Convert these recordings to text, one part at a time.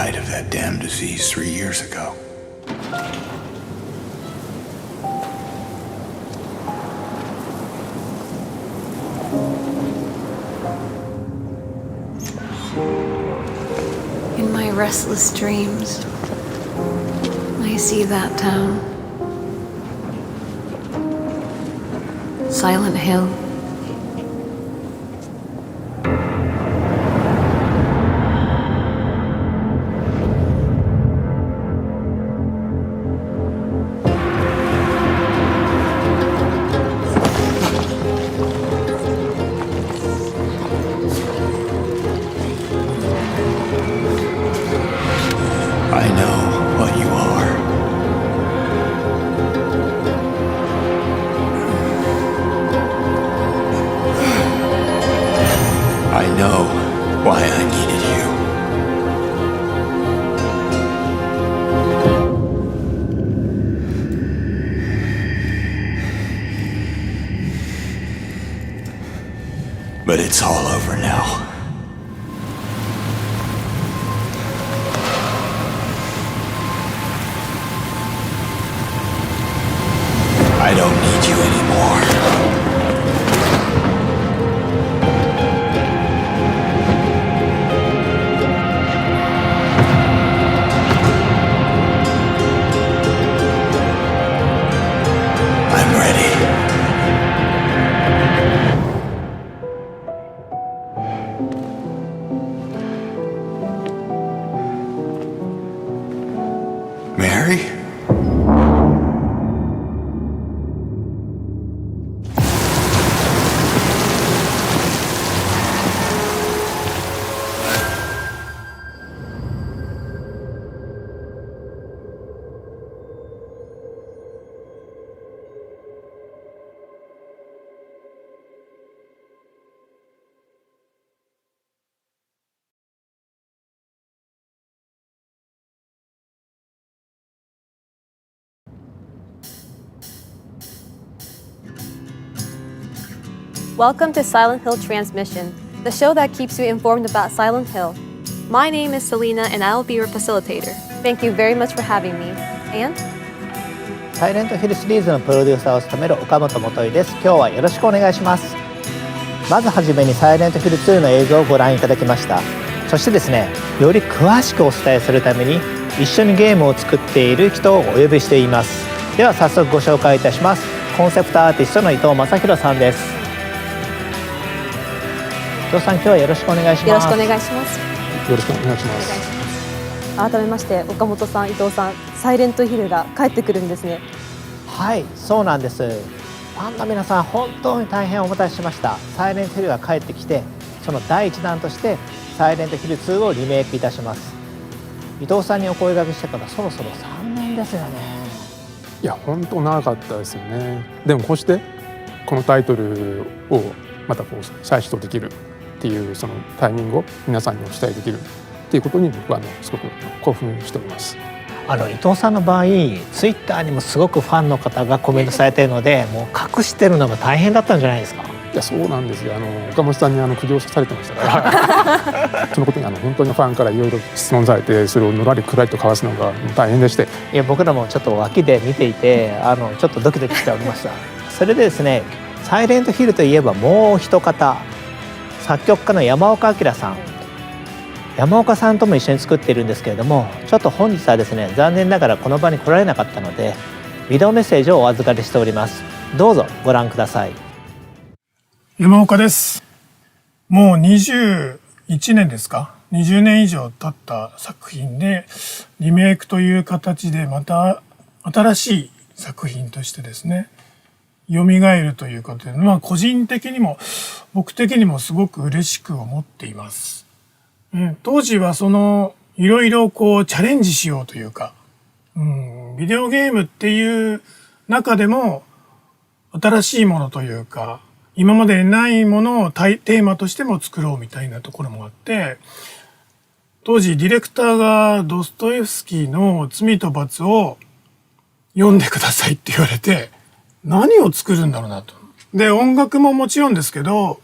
died of that damn disease 3 years ago. In my restless dreams, I see that town. Silent Hill. I know what you are. I know why I needed you. But it's all over now. I don't need you anymore. I'm ready. Mary? Welcome to Silent Hill Transmission, the show that keeps you informed about Silent Hill. My name is Selena and I will be your facilitator. Thank you very much for having me. And? サイレントヒルシリーズのプロデューサーを務める岡本元井です。今日はよろしくお願いします。まずはじめにサイレントヒル2の映像をご覧いただきました。そしてですね、より詳しくお伝えするために一緒にゲームを作っている人をお呼びしています。では早速ご紹介いたします。コンセプトアーティストの伊藤正弘さんです。伊藤さん、今日はよろしくお願いします。よろしくお願いします。よろしくお願いします。改めまして岡本さん、伊藤さん、サイレントヒルが帰ってくるんですね。はい、そうなんです。ファンの皆さん、本当に大変お待たせしました。サイレントヒルが帰ってきて、その第一弾としてサイレントヒル2をリメイクいたします。伊藤さんにお声掛けしてからそろそろ3年ですよね。いや、本当長かったですよね。でもこうしてこのタイトルをまたこう再始動できるっていうそのタイミングを皆さんにお伝えできるっていうことに僕はすごく興奮しております。伊藤さんの場合、ツイッターにもすごくファンの方がコメントされているので、もう隠してるのが大変だったんじゃないですか。いや、そうなんですよ。岡本さんに苦情されてましたからそのことに本当にファンからいろいろ質問されて、それをのらりくらりと交わすのが大変でして、いや、僕らもちょっと脇で見ていてちょっとドキドキしておりました。それでですね、サイレントヒルといえばもう一方、作曲家の山岡明さん。山岡さんとも一緒に作っているんですけれども、ちょっと本日はですね、残念ながらこの場に来られなかったので、ビデオメッセージをお預かりしております。どうぞご覧ください。山岡です。もう21年ですか、20年以上経った作品でリメイクという形でまた新しい作品としてですね、蘇るということで、個人的にも僕的にもすごく嬉しく思っています。当時はいろいろチャレンジしようというか、ビデオゲームっていう中でも新しいものというか、今までないものをテーマとしても作ろうみたいなところもあって、当時ディレクターがドストエフスキーの罪と罰を読んでくださいって言われて、何を作るんだろうなと。で、音楽ももちろんですけど、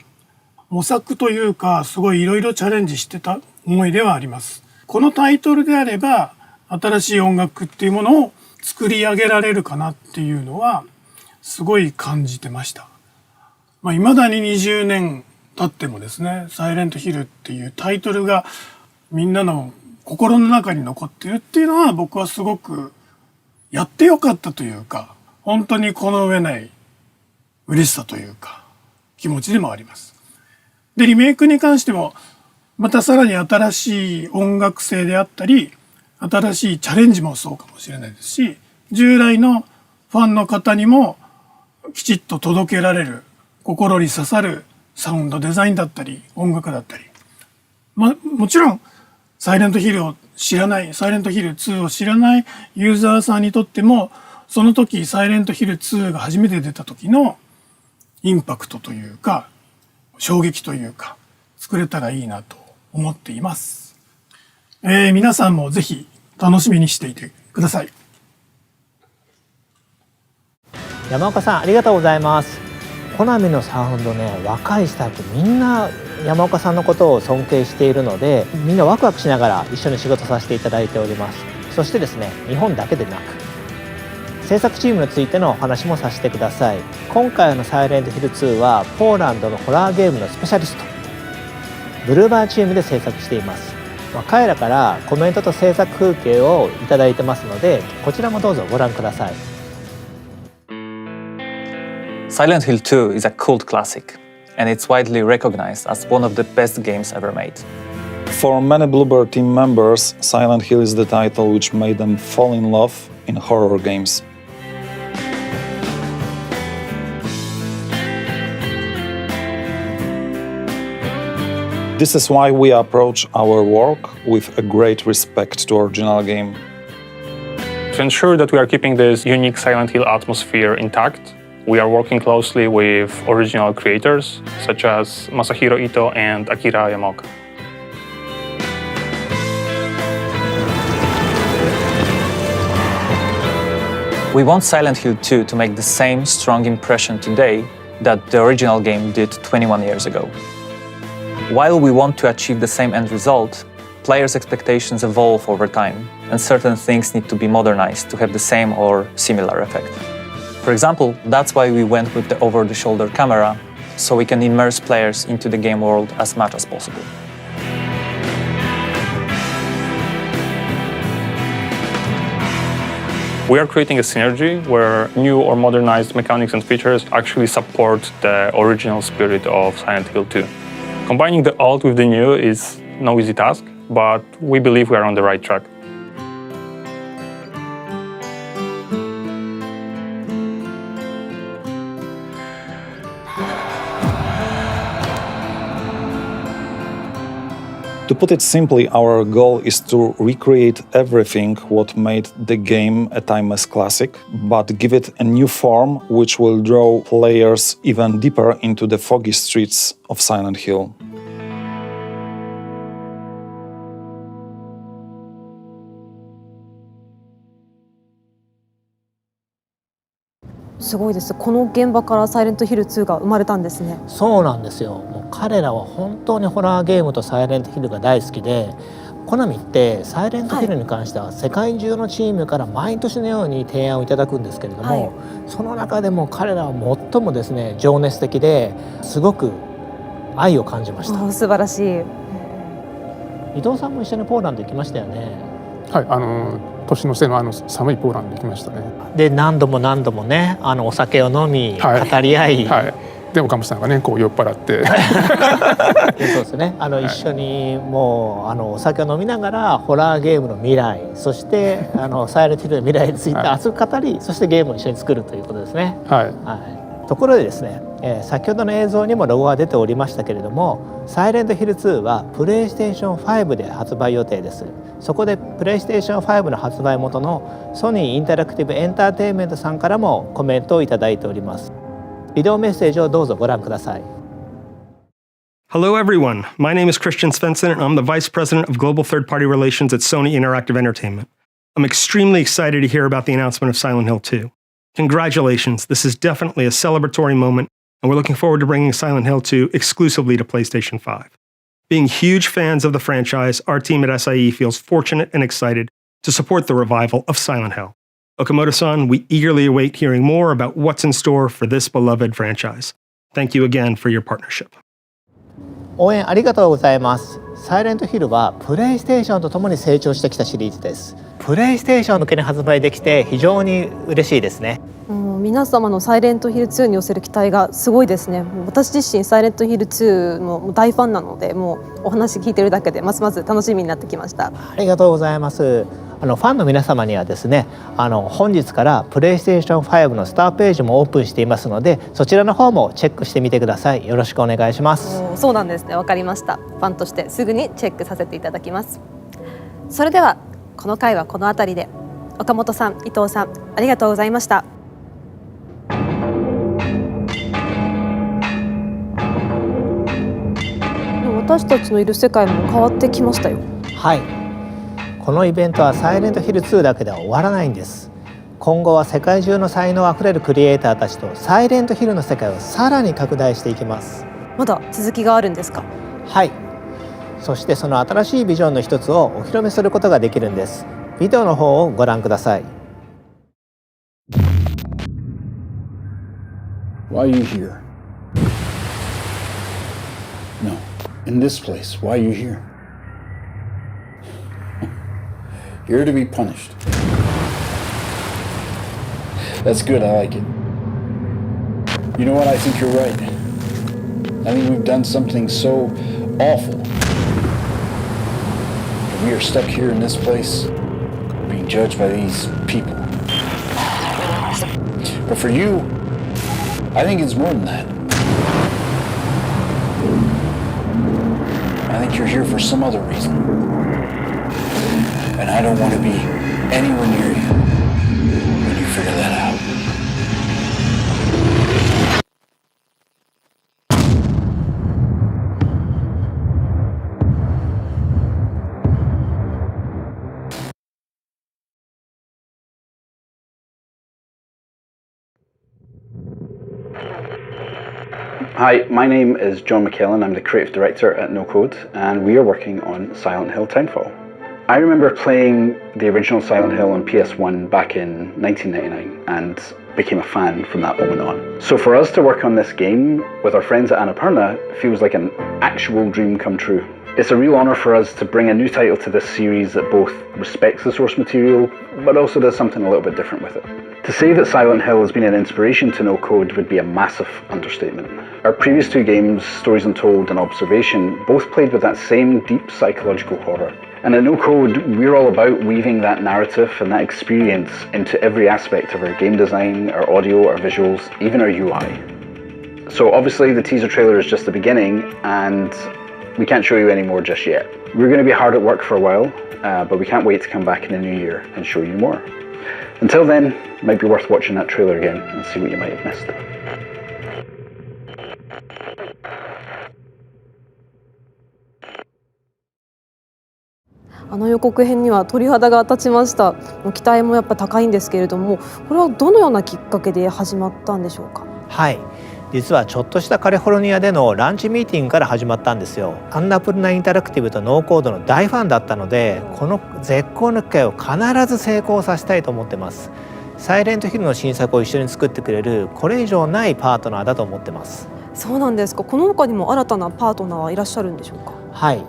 模索というか、すごいいろいろチャレンジしてた思いではあります。このタイトルであれば新しい音楽っていうものを作り上げられるかなっていうのはすごい感じてました。未だに20年経ってもですね、サイレントヒルっていうタイトルがみんなの心の中に残ってるっていうのは僕はすごくやってよかったというか、本当にこの上ない嬉しさというか気持ちでもあります。で、リメイクに関してもまたさらに新しい音楽性であったり、新しいチャレンジもそうかもしれないですし、従来のファンの方にもきちっと届けられる、心に刺さるサウンドデザインだったり、音楽だったり。もちろん、サイレントヒルを知らない、サイレントヒル2を知らないユーザーさんにとっても、その時、サイレントヒル2が初めて出た時のインパクトというか、衝撃というか、作れたらいいなと思っています。皆さんもぜひ楽しみにしていてください。山岡さんありがとうございます。コナミのサウンドね、若いスタッフみんな山岡さんのことを尊敬しているので、みんなワクワクしながら一緒に仕事させていただいております。そしてですね、日本だけでなく制作チームについてのお話もさせてください。今回のサイレントヒル2はポーランドのホラーゲームのスペシャリストブルーバーチームで制作しています。彼らからコメントと制作風景をいただいてますので、こちらもどうぞご覧ください。Silent Hill 2 is a cult classic, and it's widely recognized as one of the best games ever made. For many Bluebird team members, Silent Hill is the title which made them fall in love in horror games. This is why we approach our work with a great respect to original game. To ensure that we are keeping this unique Silent Hill atmosphere intact, we are working closely with original creators such as Masahiro Ito and Akira Yamaoka. We want Silent Hill 2 to make the same strong impression today that the original game did 21 years ago. While we want to achieve the same end result, players' expectations evolve over time, and certain things need to be modernized to have the same or similar effect. For example, that's why we went with the over-the-shoulder camera, so we can immerse players into the game world as much as possible. We are creating a synergy where new or modernized mechanics and features actually support the original spirit of Silent Hill 2. Combining the old with the new is no easy task, but we believe we are on the right track. To put it simply, our goal is to recreate everything what made the game a timeless classic, but give it a new form which will draw players even deeper into the foggy streets of Silent Hill.すごいです。この現場からサイレントヒル2が生まれたんですね。そうなんですよ。もう彼らは本当にホラーゲームとサイレントヒルが大好きで、コナミってサイレントヒルに関しては世界中のチームから毎年のように提案をいただくんですけれども、その中でも彼らは最もですね情熱的ですごく愛を感じました。素晴らしい。伊藤さんも一緒にポーランド行きましたよね。はい、年の瀬の寒いポーランド行きましたね。で何度も何度もねお酒を飲み、語り合い、で岡本さんがねこう酔っ払ってそうですね一緒にもうお酒を飲みながらホラーゲームの未来、そしてサイレントヒルの未来について熱く語り、そしてゲームを一緒に作るということですね。ところでですね、先ほどの映像にもロゴが出ておりましたけれども、サイレントヒル2はプレイステーション5で発売予定です。そこでプレイステーション5の発売元のソニーインタラクティブエンターテインメントさんからもコメントをいただいております。ビデオメッセージをどうぞご覧ください。Hello everyone, my name is Christian Svensson and I'm the Vice President of Global Third-Party Relations at Sony Interactive Entertainment. I'm extremely excited to hear about the announcement of Silent Hill 2. Congratulations, this is definitely a celebratory moment and we're looking forward to bringing Silent Hill 2 exclusively to PlayStation 5. Being huge fans of the franchise, our team at SIE feels fortunate and excited to support the revival of Silent Hill. Okamoto-san, we eagerly await hearing more about what's in store for this beloved franchise. Thank you again for your partnership. 応援ありがとうございます。サイレントヒルはプレイステーションとともに成長してきたシリーズです。プレイステーション向けに発売できて非常に嬉しいですね。皆様のサイレントヒル2に寄せる期待がすごいですね。私自身サイレントヒル2の大ファンなので、もうお話聞いてるだけでますます楽しみになってきました。ありがとうございます。ファンの皆様にはですね、本日からプレイステーション5のスターページもオープンしていますので、そちらの方もチェックしてみてください。よろしくお願いします。そうなんですね。わかりました。ファンとしてすぐにチェックさせていただきます。それではこの回はこの辺りで。岡本さん、伊藤さん、ありがとうございました。私たちのいる世界も変わってきましたよ。はい。このイベントはサイレントヒル2だけでは終わらないんです。今後は世界中の才能あふれるクリエイターたちとサイレントヒルの世界をさらに拡大していきます。まだ続きがあるんですか？はい。そしてその新しいビジョンの一つをお披露目することができるんです。ビデオの方をご覧ください。Why are you here? No, in this place. Why are you here? Here to be punished. That's good, I like it. You know what, I think you're right. I think we've done something so awful. We are stuck here in this place, being judged by these people. But for you, I think it's more than that. I think you're here for some other reason. And I don't want to be anywhere near you when you figure that out. Hi, my name is John McKellen. I'm the creative director at No Code, and we are working on Silent Hill Townfall. I remember playing the original Silent Hill on PS1 back in 1999 and became a fan from that moment on. So for us to work on this game with our friends at Annapurna feels like an actual dream come true. It's a real honour for us to bring a new title to this series that both respects the source material, but also does something a little bit different with it. To say that Silent Hill has been an inspiration to No Code would be a massive understatement. Our previous two games, Stories Untold and Observation, both played with that same deep psychological horror. And at No Code, we're all about weaving that narrative and that experience into every aspect of our game design, our audio, our visuals, even our UI. So obviously the teaser trailer is just the beginning, and we can't show you any more just yet. We're going to be hard at work for a while, but we can't wait to come back in the new year and show you more. Until then, it might be worth watching that trailer again and see what you might have missed. 予告編には鳥肌が立ちました。期待もやっぱ高いんですけれども、これはどのようなきっかけで始まったんでしょうか？はい。実はちょっとしたカリフォルニアでのランチミーティングから始まったんですよ。アンナプルナインタラクティブとノーコードの大ファンだったので、この絶好の機会を必ず成功させたいと思ってます。サイレントヒルの新作を一緒に作ってくれるこれ以上ないパートナーだと思ってます。そうなんですか。この他にも新たなパートナーはいらっしゃるんでしょうか？はい。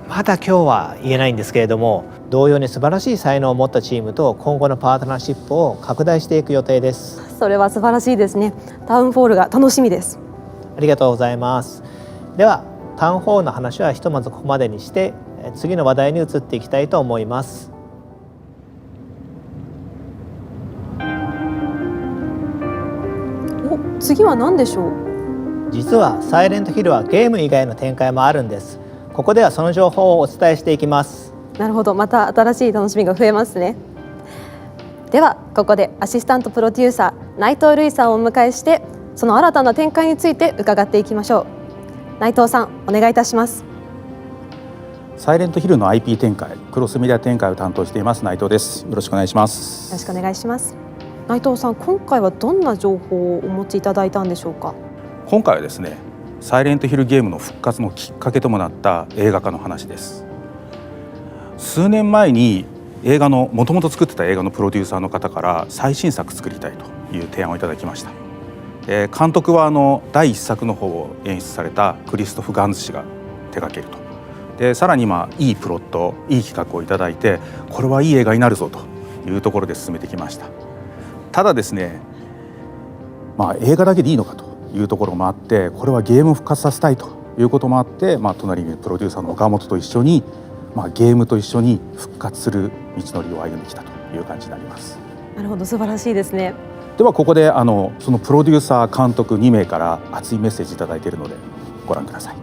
まだ今日は言えないんですけれども、同様に素晴らしい才能を持ったチームと今後のパートナーシップを拡大していく予定です。それは素晴らしいですね。タウンフォールが楽しみです。ありがとうございます。ではタウンフォールの話はひとまずここまでにして、次の話題に移っていきたいと思います。次は何でしょう？実はサイレントヒルはゲーム以外の展開もあるんです。ここではその情報をお伝えしていきます。なるほど、また新しい楽しみが増えますね。ではここでアシスタントプロデューサー内藤瑠衣さんをお迎えして、その新たな展開について伺っていきましょう。内藤さん、お願いいたします。サイレントヒルの IP 展開、クロスメディア展開を担当しています内藤です。よろしくお願いします。よろしくお願いします。内藤さん、今回はどんな情報をお持ちいただいたんでしょうか？今回はですね、サイレントヒルゲームの復活のきっかけともなった映画化の話です。数年前にもともと作ってた映画のプロデューサーの方から最新作作りたいという提案をいただきました。監督は第1作の方を演出されたクリストフ・ガンズ氏が手掛けると。でさらにいいプロット、いい企画をいただいて、これはいい映画になるぞというところで進めてきました。ただですね、映画だけでいいのかというところもあって、これはゲームを復活させたいということもあって、隣にいるプロデューサーの岡本と一緒に、ゲームと一緒に復活する道のりを歩んできたという感じになります。なるほど、素晴らしいですね。ではここでそのプロデューサー監督2名から熱いメッセージいただいているのでご覧ください。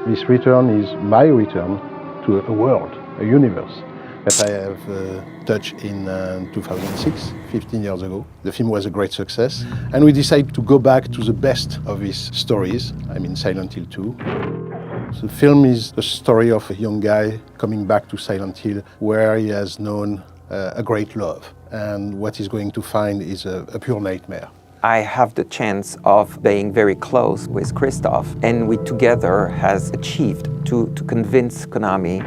This return is my return to a world, a universe that I have touched in 2006, 15 years ago. The film was a great success, and we decided to go back to the best of his stories, Silent Hill 2. The film is the story of a young guy coming back to Silent Hill where he has known a great love, and what he's going to find is a pure nightmare. I have the chance of being very close with Christoph, and we together has achieved to convince Konami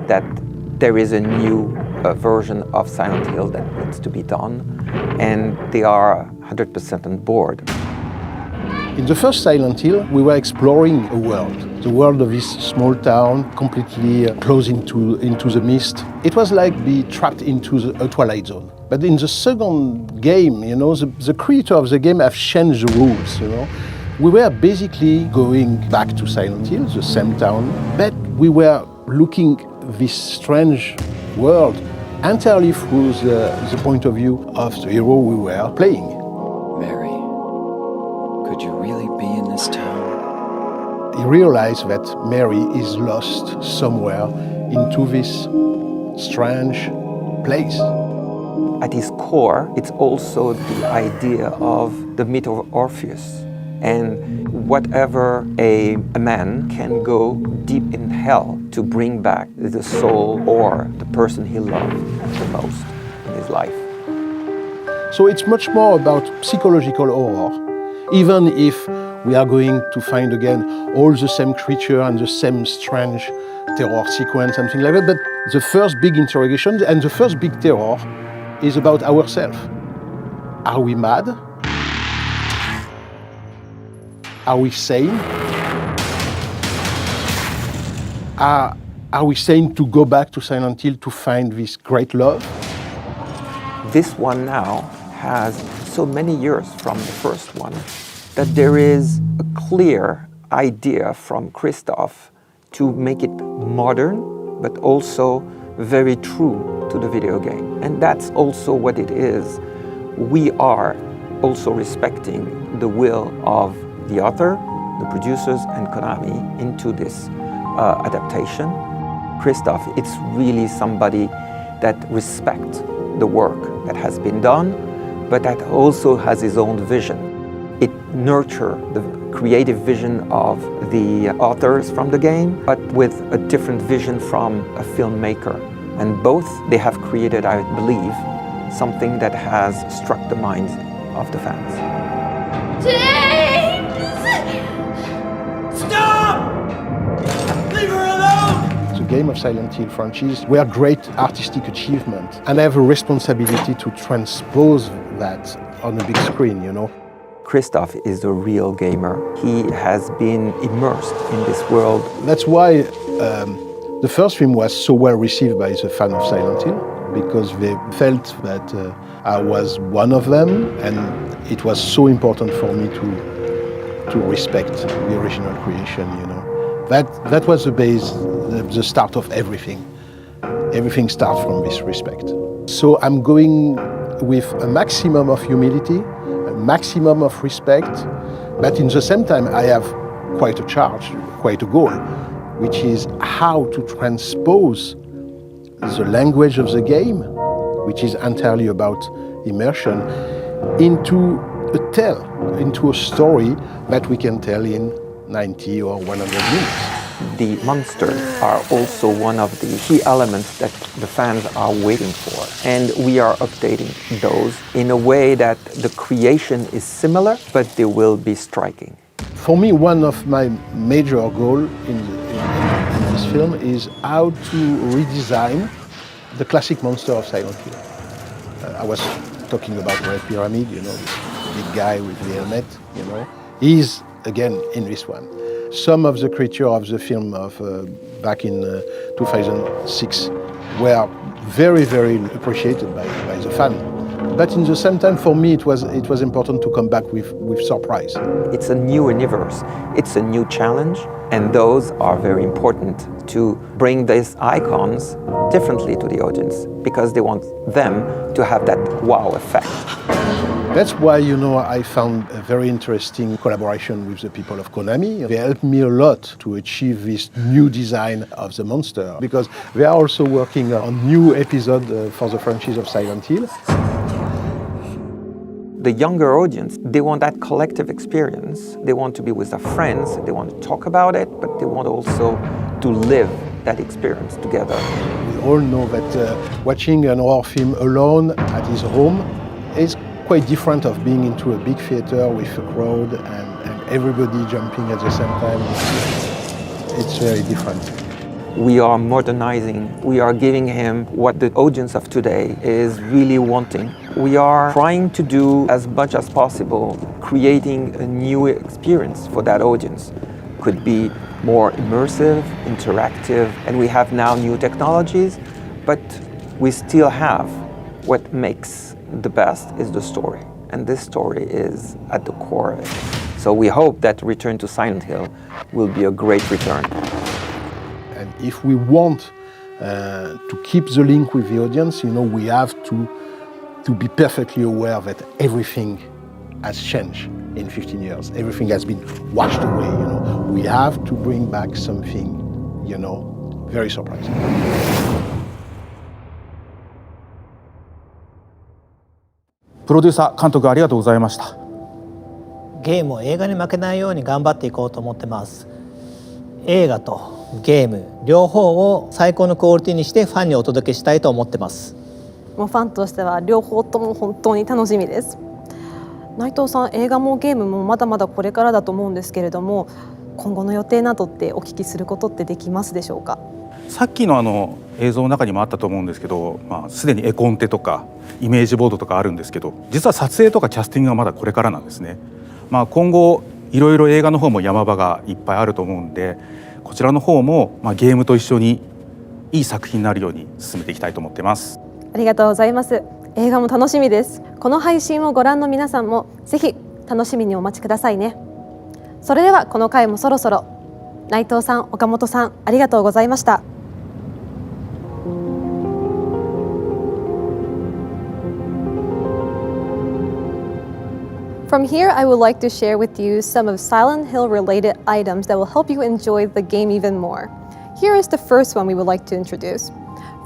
that there is a new version of Silent Hill that needs to be done, and they are 100% on board. In the first Silent Hill, we were exploring a world, the world of this small town, completely closed into the mist. It was like being trapped into a Twilight Zone. But in the second game, the creator of the game have changed the rules, We were basically going back to Silent Hill, the same town, but we were looking this strange world entirely through the point of view of the hero we were playing. Mary, could you really be in this town? He realized that Mary is lost somewhere into this strange place. At its core, it's also the idea of the myth of Orpheus. And whatever a man can go deep in hell to bring back the soul or the person he loved the most in his life. So it's much more about psychological horror, even if we are going to find again all the same creature and the same strange terror sequence and things like that. But the first big interrogation and the first big terror is about ourselves. Are we mad? Are we sane? Are we sane to go back to Silent Hill to find this great love? This one now has so many years from the first one that there is a clear idea from Christoph to make it modern, but also very true to the video game. And that's also what it is. We are also respecting the will of the author, the producers, and Konami into this adaptation. Christoph, it's really somebody that respects the work that has been done, but that also has his own vision. It nurtures the creative vision of the authors from the game, but with a different vision from a filmmaker. And both, they have created, I believe, something that has struck the minds of the fans. James! Stop! Leave her alone! The Game of Silent Hill franchise were great artistic achievement, and I have a responsibility to transpose that on a big screen, Christoph is a real gamer. He has been immersed in this world. That's why the first film was so well received by the fans of Silent Hill, because they felt that I was one of them, and it was so important for me to respect the original creation, That was the base, the start of everything. Everything starts from this respect. So I'm going with a maximum of humility, a maximum of respect, but in the same time I have quite a charge, quite a goal, which is how to transpose the language of the game, which is entirely about immersion, into a tale, into a story that we can tell in 90 or 100 minutes. The monsters are also one of the key elements that the fans are waiting for. And we are updating those in a way that the creation is similar, but they will be striking. For me, one of my major goals in this film is how to redesign the classic monster of Silent Hill. I was talking about Red Pyramid, you know, this big guy with the helmet, you know. He's, again, in this one. Some of the creatures of the film of back in 2006 were very, very appreciated by the fan. But in the same time, for me, it was important to come back with surprise. It's a new universe, it's a new challenge, and those are very important to bring these icons differently to the audience, because they want them to have that wow effect. That's why, you know, I found a very interesting collaboration with the people of Konami. They helped me a lot to achieve this new design of the monster, because they are also working on new episodes for the franchise of Silent Hill. The younger audience, they want that collective experience. They want to be with their friends, they want to talk about it, but they want also to live that experience together. We all know that watching an horror film alone at his home is quite different of being into a big theater with a crowd and everybody jumping at the same time. It's very different. We are modernizing, we are giving him what the audience of today is really wanting. We are trying to do as much as possible, creating a new experience for that audience. Could be more immersive, interactive, and we have now new technologies, but we still have what makes the best is the story, and this story is at the core of it. So we hope that Return to Silent Hill will be a great return. And if we want to keep the link with the audience, you know, we have to be perfectly aware that everything has changed in 15 years. Everything has been washed away, you know. We have to bring back something, you know, very surprising. プロデューサー監督ありがとうございました。ゲームを映画に負けないように頑張っていこうと思ってます。映画とゲーム両方を最高のクオリティにしてファンにお届けしたいと思ってます。もうファンとしては両方とも本当に楽しみです。内藤さん、映画もゲームもまだまだこれからだと思うんですけれども、今後の予定などってお聞きすることってできますでしょうか。さっきの映像の中にもあったと思うんですけど、すでに絵コンテとかイメージボードとかあるんですけど、実は撮影とかキャスティングはまだこれからなんですね。今後いろいろ映画の方も山場がいっぱいあると思うんで、こちらの方もゲームと一緒にいい作品になるように進めていきたいと思ってます。ありがとうございます。映画も楽しみです。この配信をご覧の皆さんもぜひ楽しみにお待ちくださいね。それではこの回もそろそろ。内藤さん、岡本さん、ありがとうございました。From here, I would like to share with you some of Silent Hill related items that will help you enjoy the game even more. Here is the first one we would like to introduce.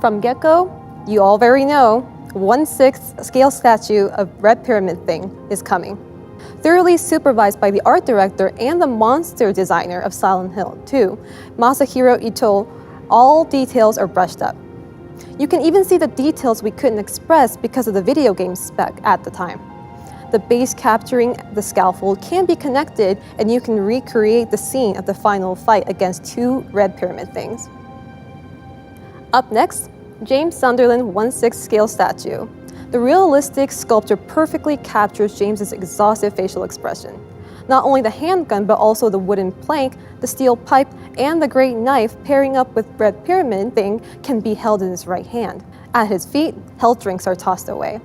From get-go, you all very know, 1/6 scale statue of Red Pyramid Thing is coming. Thoroughly supervised by the art director and the monster designer of Silent Hill 2, Masahiro Ito, all details are brushed up. You can even see the details we couldn't express because of the video game spec at the time. The base capturing the scaffold can be connected and you can recreate the scene of the final fight against 2 Red Pyramid Things. Up next, James Sunderland 1/6 scale statue. The realistic sculpture perfectly captures James's exhaustive facial expression. Not only the handgun, but also the wooden plank, the steel pipe, and the great knife pairing up with Red Pyramid Thing can be held in his right hand. At his feet, health drinks are tossed away.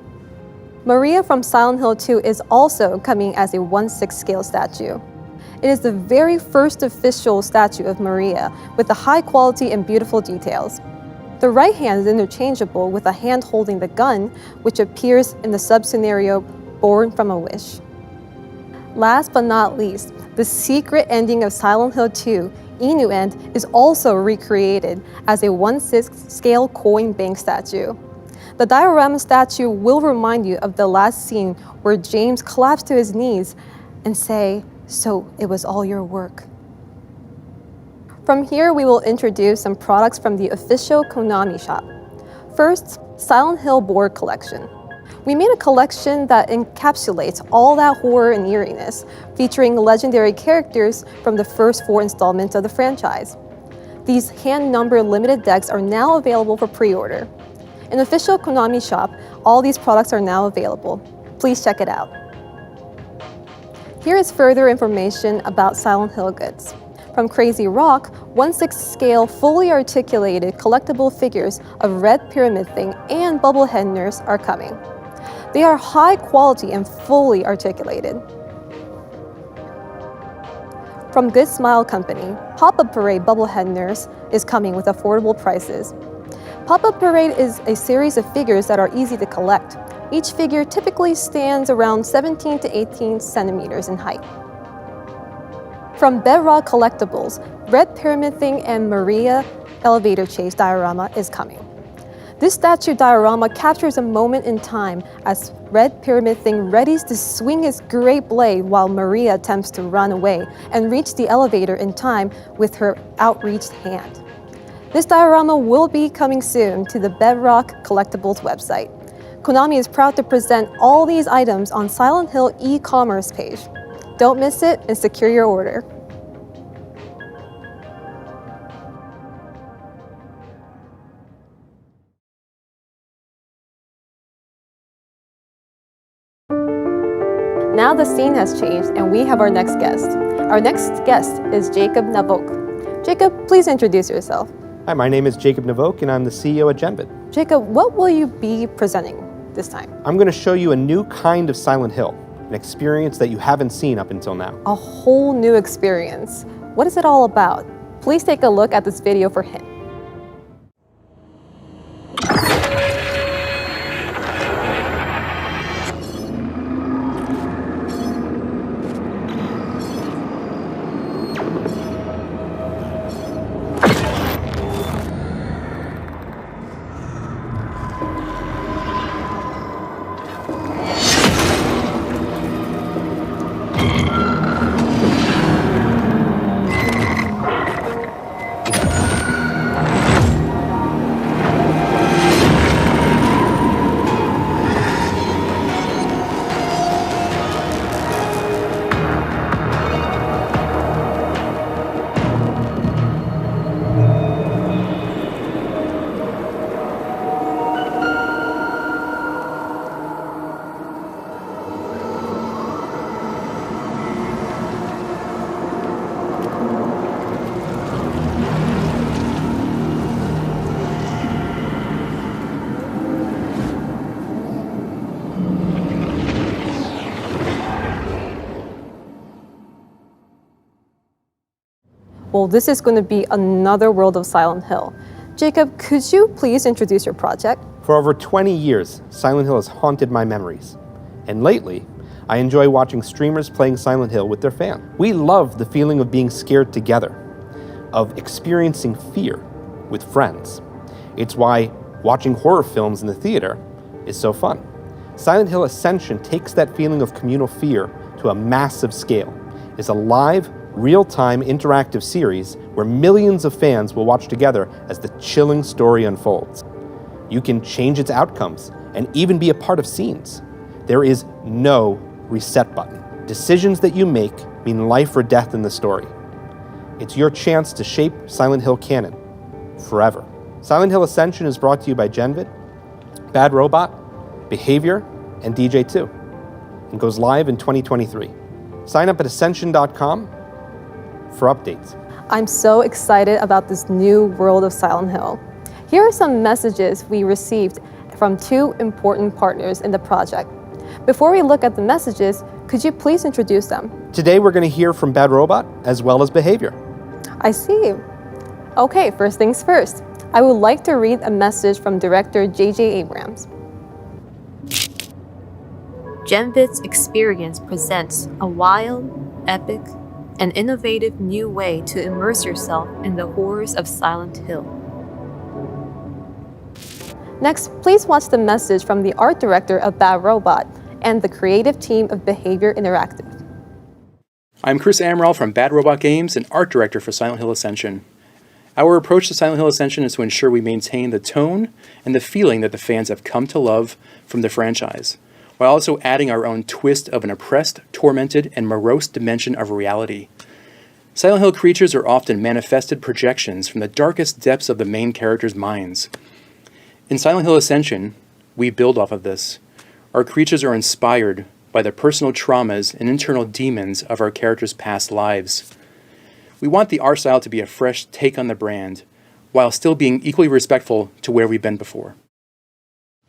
Maria from Silent Hill 2 is also coming as a 1/6 scale statue. It is the very first official statue of Maria with the high quality and beautiful details. The right hand is interchangeable with a hand holding the gun, which appears in the sub-scenario Born from a Wish. Last but not least, the secret ending of Silent Hill 2, Inu End, is also recreated as a 1/6 scale coin bank statue. The diorama statue will remind you of the last scene where James collapsed to his knees and say, "So it was all your work." From here, we will introduce some products from the official Konami shop. First, Silent Hill board collection. We made a collection that encapsulates all that horror and eeriness, featuring legendary characters from the first 4 installments of the franchise. These hand-numbered limited decks are now available for pre-order. In the official Konami shop, all these products are now available. Please check it out. Here is further information about Silent Hill goods. From Crazy Rock, 1/6 scale fully articulated collectible figures of Red Pyramid Thing and Bubblehead Nurse are coming. They are high quality and fully articulated. From Good Smile Company, Pop-Up Parade Bubblehead Nurse is coming with affordable prices. Pop-Up Parade is a series of figures that are easy to collect. Each figure typically stands around 17 to 18 centimeters in height. From Bedrock Collectibles, Red Pyramid Thing and Maria Elevator Chase diorama is coming. This statue diorama captures a moment in time as Red Pyramid Thing readies to swing his great blade while Maria attempts to run away and reach the elevator in time with her outreached hand. This diorama will be coming soon to the Bedrock Collectibles website. Konami is proud to present all these items on Silent Hill e-commerce page. Don't miss it and secure your order. Now the scene has changed and we have our next guest. Our next guest is Jacob Navok. Jacob, please introduce yourself. Hi, my name is Jacob Navok and I'm the CEO at Genvid. Jacob, what will you be presenting this time? I'm going to show you a new kind of Silent Hill, an experience that you haven't seen up until now. A whole new experience. What is it all about? Please take a look at this video for hints. Well, this is going to be another world of Silent Hill. Jacob, could you please introduce your project? For over 20 years, Silent Hill has haunted my memories. And lately, I enjoy watching streamers playing Silent Hill with their fans. We love the feeling of being scared together, of experiencing fear with friends. It's why watching horror films in the theater is so fun. Silent Hill Ascension takes that feeling of communal fear to a massive scale. It's a live, real-time interactive series where millions of fans will watch together as the chilling story unfolds. You can change its outcomes and even be a part of scenes. There is no reset button. Decisions that you make mean life or death in the story. It's your chance to shape Silent Hill canon forever. Silent Hill Ascension is brought to you by Genvid, Bad Robot, Behavior, and DJ2, and goes live in 2023. Sign up at ascension.com for updates. I'm so excited about this new world of Silent Hill. Here are some messages we received from 2 important partners in the project. Before we look at the messages, could you please introduce them? Today we're going to hear from Bad Robot as well as Behavior. I see. Okay, first things first. I would like to read a message from director J.J. Abrams. Genvid's experience presents a wild, epic, and innovative new way to immerse yourself in the horrors of Silent Hill. Next, please watch the message from the art director of Bad Robot and the creative team of Behavior Interactive. I'm Chris Amaral from Bad Robot Games and art director for Silent Hill Ascension. Our approach to Silent Hill Ascension is to ensure we maintain the tone and the feeling that the fans have come to love from the franchise, while also adding our own twist of an oppressed, tormented, and morose dimension of reality. Silent Hill creatures are often manifested projections from the darkest depths of the main characters' minds. In Silent Hill Ascension, we build off of this. Our creatures are inspired by the personal traumas and internal demons of our characters' past lives. We want the art style to be a fresh take on the brand, while still being equally respectful to where we've been before.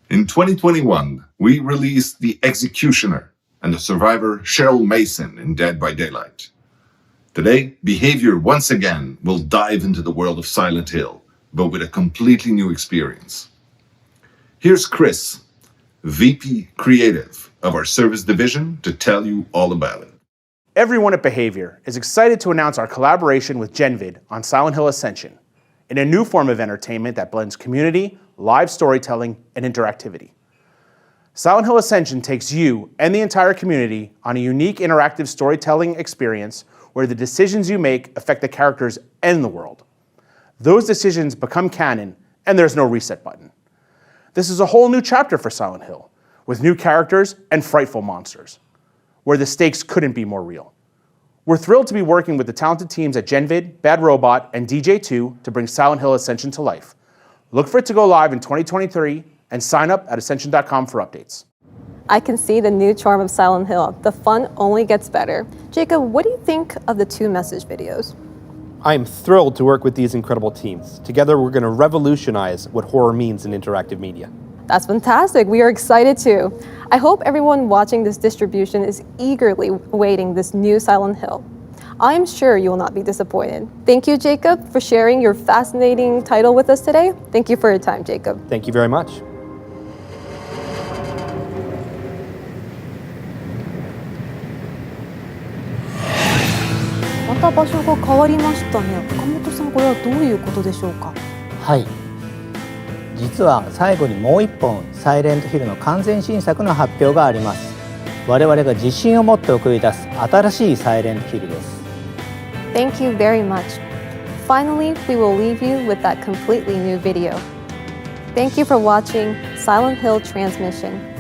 In 2021, we released The Executioner and the survivor Cheryl Mason in Dead by Daylight. Today, Behavior once again will dive into the world of Silent Hill, but with a completely new experience. Here's Chris, VP Creative of our service division, to tell you all about it. Everyone at Behavior is excited to announce our collaboration with GenVid on Silent Hill Ascension, in a new form of entertainment that blends community, live storytelling, and interactivity. Silent Hill Ascension takes you and the entire community on a unique interactive storytelling experience where the decisions you make affect the characters and the world. Those decisions become canon, and there's no reset button. This is a whole new chapter for Silent Hill, with new characters and frightful monsters, where the stakes couldn't be more real. We're thrilled to be working with the talented teams at GenVid, Bad Robot, and DJ2 to bring Silent Hill Ascension to life. Look for it to go live in 2023 and sign up at Ascension.com for updates. I can see the new charm of Silent Hill. The fun only gets better. Jacob, what do you think of the two message videos? I am thrilled to work with these incredible teams. Together, we're going to revolutionize what horror means in interactive media. That's fantastic. We are excited too. I hope everyone watching this distribution is eagerly awaiting this new Silent Hill. I am sure you will not be disappointed. Thank you, Jacob, for sharing your fascinating title with us today. Thank you for your time, Jacob. Thank you very much.また場所が変わりましたね。岡本さん、これはどういうことでしょうか。はい。実は最後にもう一本サイレントヒルの完全新作の発表があります。我々が自信を持って送り出す新しいサイレントヒルです。Thank you very much. Finally, we will leave you with that completely new video. Thank you for watching Silent Hill Transmission.